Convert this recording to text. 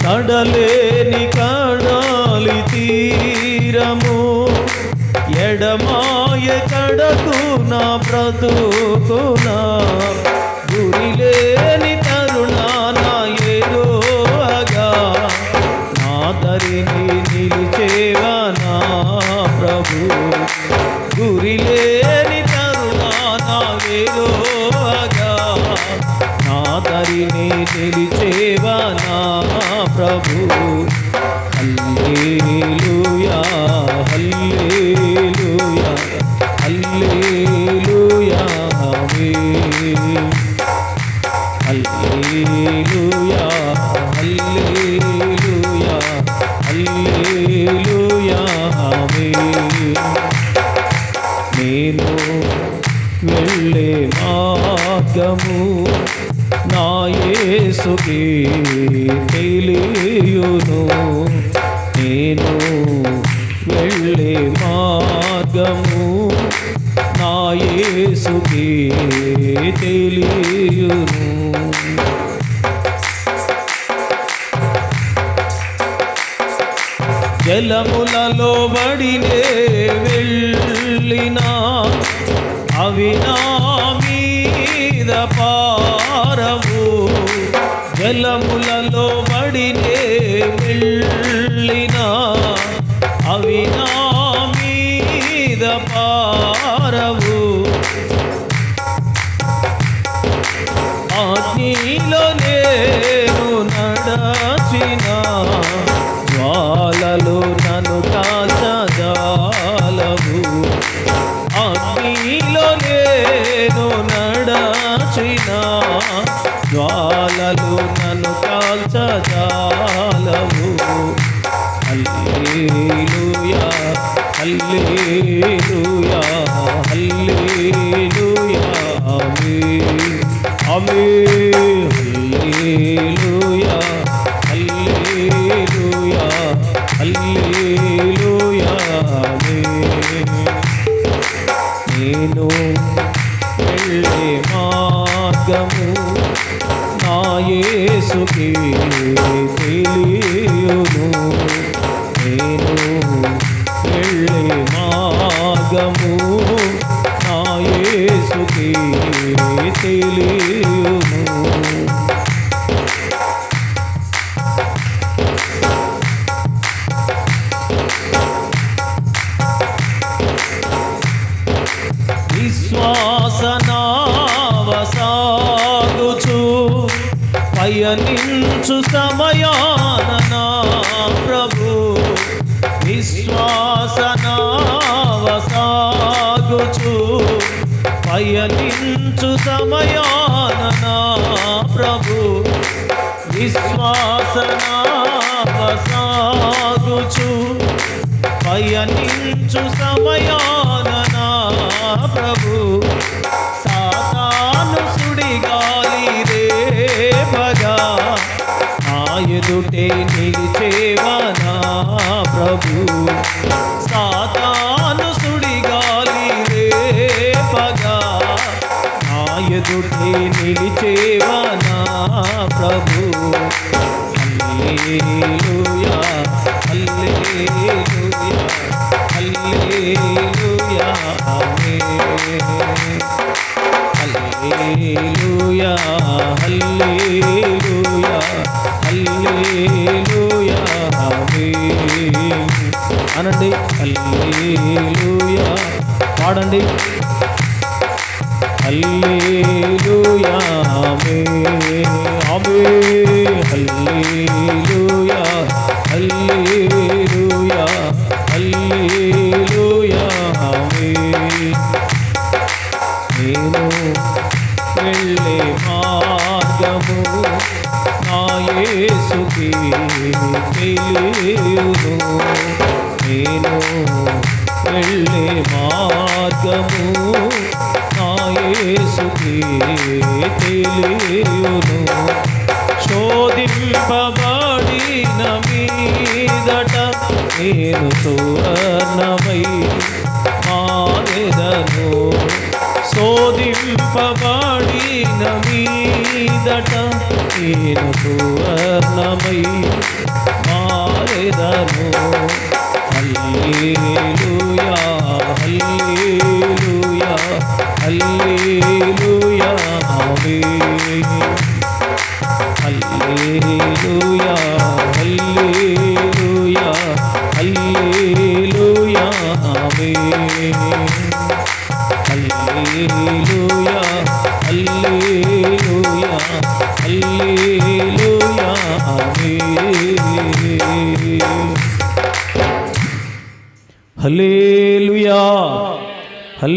కడలేని కడాలి తీరము ఎడమాయ కడకు నా బ్రతుకునా గురిలేని తరుణాన ఏదోగా నా దరిని నిలిచేవా నా ప్రభు గురిలేని తరుణాన ఏదోగా నా దరిని నిలిచేవా నా ప్రభు హల్లెలూయా హల్లెలూయా హల్లెలూయా ఆమేన్ హల్లెలూయా హల్లెలూయా హల్లెలూయా ఆమేన్ నేను వెళ్ళే మార్గము నా యేసుకే తెలియును నేను వెళ్ళే మార్గము నా యేసుకే తెలియును జలములలో బడినే వెళ్ళినా అవి నా మీద పారవు జలములలో బడినే వెళ్ళినా అవి నా మీద పారవు అగ్నిలో నేను నడచిన జ్వాలలు నన్ను కాల్చజాలవు అగ్నిలో నేను నడచిన జ్వాలలు నన్ను కాల్చజాలవు హల్లెలూయా హల్లెలూయా హల్లెలూయా ఆమేన్ ఆమేన్ హల్లెలూయా హల్లెలూయా హల్లెలూయా ఆమేన్ నేను వెళ్ళే మార్గము నా యేసుకే తెలియును నేను వెళ్ళే మార్గము నా యేసుకే తెలియును విశ్వాసనావసాగుచు పయనించు సమయాన నా ప్రభు విశ్వాసనావసాగుచు పయనించు సమయాన నా ప్రభు విశ్వాసనావసాగుచు పయనించు సమయాన నా ప్రభు సాతాను సుడిగాలి రేపగా నా ఎదుటే నిలిచేవా నా ప్రభు సాతాను సుడిగాలి రేపగా నా ఎదుటే నిలిచేవా నా ప్రభు హల్లెలూయా హల్లెలూయా హల్లెలూయా ఆమేన్ హల్లెలూయా హల్లెలూయా హల్లెలూయా ఆమేన్ అనండి హల్లెలూయా పాడండి హల్లెలూయా ఆమేన్ ఆమేన్ హల్లెలూయా హల్లెలూయా హల్లెలూయా ఆమేన్ నేను వెళ్ళే మార్గము నా యేసుకే తెలియును నేను వెళ్ళే మార్గము నా యేసుకే తెలియును శోధింపబడిన మీదట నేను సువర్ణమై మారెదను శోధింపబడిన మీదట నేను సువర్ణమై హల్లెలూయా హల్లెలూయా హల్లెలూయా ఆమేన్ హల్లెలూయా హల్లెలూయా హల్లెలూయా ఆమేన్ హల్లెలూయా హల్లెలూయా హల్లెలూయా ఆమేన్ హల్లెలూయా హల్లెలూయా